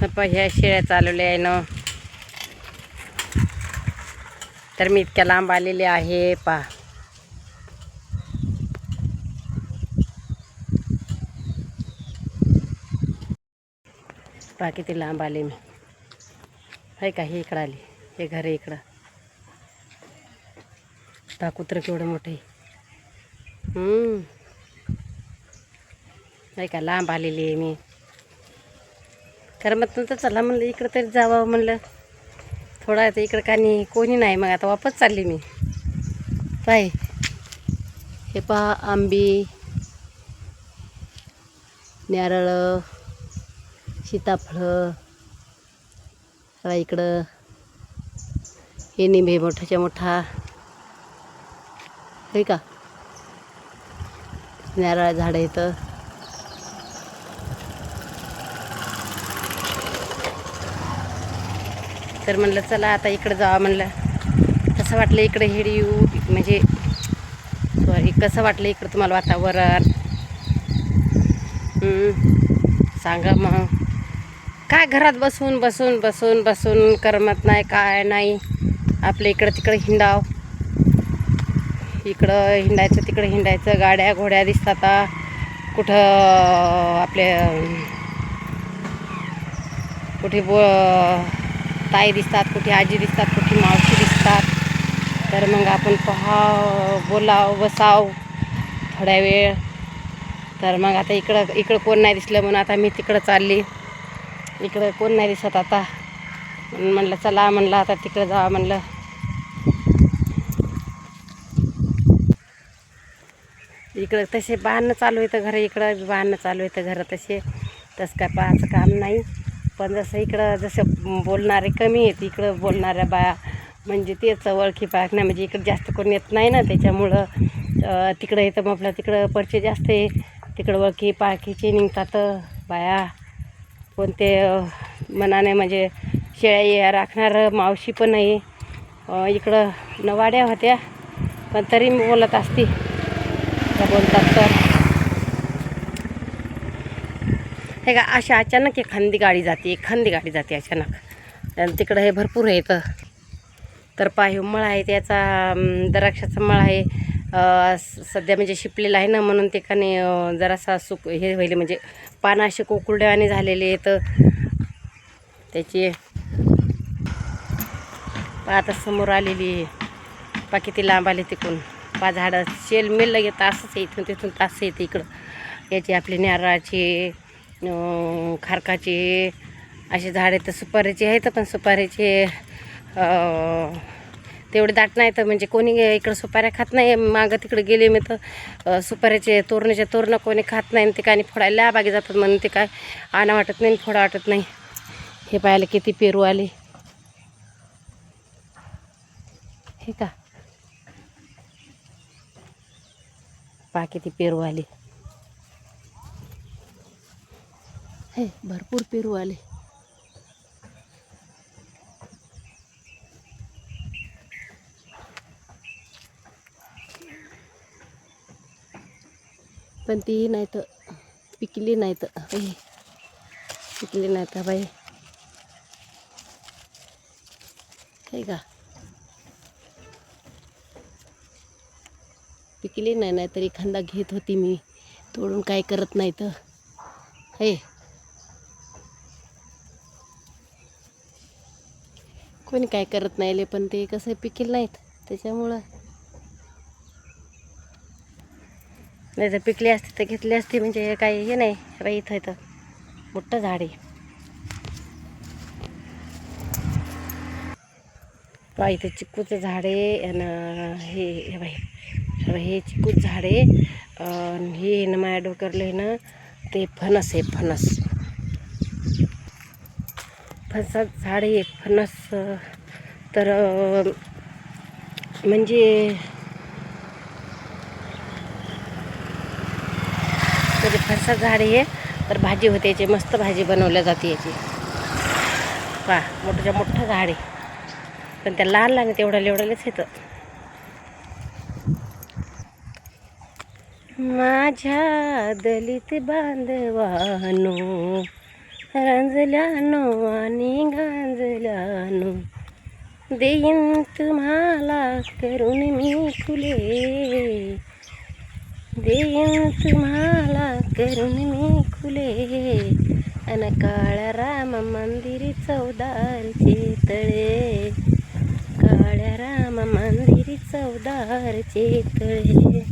ह्या शेळ्या चालवल्या आहे ना, तर मी इतक्या लांब आलेले आहे पहा. पहा किती लांब आले मी. आहे का, हे इकडं आले, हे घर आहे इकडं. पहा कुत्रं केवढं मोठं आहे. आहे का, लांब आलेली आहे मी. करमत नव्हतं, चला म्हणलं इकडं तरी जावं म्हणलं. थोडा आता इकडं काही कोणी नाही, मग आता वापस चालली मी. काय हे पहा, आंबी, नारळ, सीताफळं. इकडं हे निंबे मोठाच्या मोठा, हे का, नारळ झाडं इथं. तर म्हणलं चला आता इकडं जावं म्हणलं. कसं वाटलं इकडं येऊ, म्हणजे सॉरी, कसं वाटलं इकडं तुम्हाला वातावरण सांगा मग. काय घरात बसून बसून बसून बसून करमत नाही, काय नाही. आपलं इकडं तिकडं हिंडाव, इकडं हिंडायचं तिकडं हिंडायचं. गाड्या घोड्या दिसतात, कुठं आपल्या कुठे ताई दिसतात, कुठे आजी दिसतात, कुठे मावशी दिसतात. तर मग आपण बोलाव बसाव थोड्या वेळ. तर मग आता इकडं कोण नाही दिसलं म्हणून आता मी तिकडं चालली. इकडं कोण नाही दिसत आता, म्हणलं चला म्हणलं आता तिकडं जा म्हणलं. इकडं तसे बांधणं चालू येतं घर, इकडं बांधणं चालू येतं घर. तसं काय पाहायचं काम नाही. पण जसं बोलणारे कमी आहेत, इकडं बोलणाऱ्या बाया म्हणजे तेच ओळखी पाळख नाही. म्हणजे इकडं जास्त कोण येत नाही ना, त्याच्यामुळं तिकडं येतं. मग आपलं तिकडं परिचय जास्त आहे, तिकडं ओळखी पाळखीचे निघतात बाया. कोणते मनाने म्हणजे शेळ्या राखणार मावशी पण आहे. इकडं नवाड्या होत्या, पण तरी मी बोलत असते, त्या बोलतात. तर हे का, अशा अचानक एखादी गाडी जाते अचानक. आणि तिकडं हे भरपूर आहे इथं. तर पाय मळ आहे, त्याचा द्राक्षाचा मळ आहे. सध्या म्हणजे शिपलेला आहे ना, म्हणून ते काने जरासा हे व्हायले, म्हणजे पानं असे कोकुरड्यावाने झालेले आहेत त्याची. आता समोर आलेली पा किती लांब आले तिकडून. झाडं शेल मेल येतं, असंच आहे इथून तिथून तास येते इकडं. याची आपली नारळाची, खारकाची अशी झाडे. तर सुपारीची आहेत, पण सुपारीचे तेवढे दाट नाही. तर म्हणजे कोणी इकडं सुपाऱ्या खात नाही. मागं तिकडे गेले मी तर सुपाऱ्याचे तोरणं कोणी खात नाही. ते काय फोडायला बागे जातात म्हणून ते काय आणा वाटत नाही, फोडा वाटत नाही. हे पाहायला किती पेरू आले, हे का, पहा किती पेरू आले. हे भरपूर पेरू आले. पण ती नाही तर पिकली नाही तर पिकली नाही तर बाई, हे का, पिकली नाही तरी एखादा घेत होती मी तोडून. काय करत नाही तर हे कोणी काय करत नाही. पण ते कसं पिकले नाहीत त्याच्यामुळं. नाही तर पिकली असते तर घेतली असते. म्हणजे काही हे नाही बाई. इथं मोठं झाड आहे पहा. इथं चिक्कूचं झाड आहे. आणि हे बाई, हे चिक्कूचं झाड आहे. हे ना माझ्या डोक्यावरलं आहे ना, ते फणस आहे. फणसाचं झाड आहे, फणस. तर म्हणजे फणसाचं झाड आहे. तर भाजी होते याची, मस्त भाजी बनवल्या जाते याची. पहा मोठं झाड आहे, पण त्या लहान लहान तेवढ्यालेच येतं. माझ्या दलित बांधवानो रांजल्यानो आणि गांजल्यानो देईन तुम्हाला करून मी फुले, देईन तुम्हाला करून मी फुले. अन काळ्या राम मंदिरी चौदारचे तळे, काळ्या राम मंदिरी चौदारचे तळे.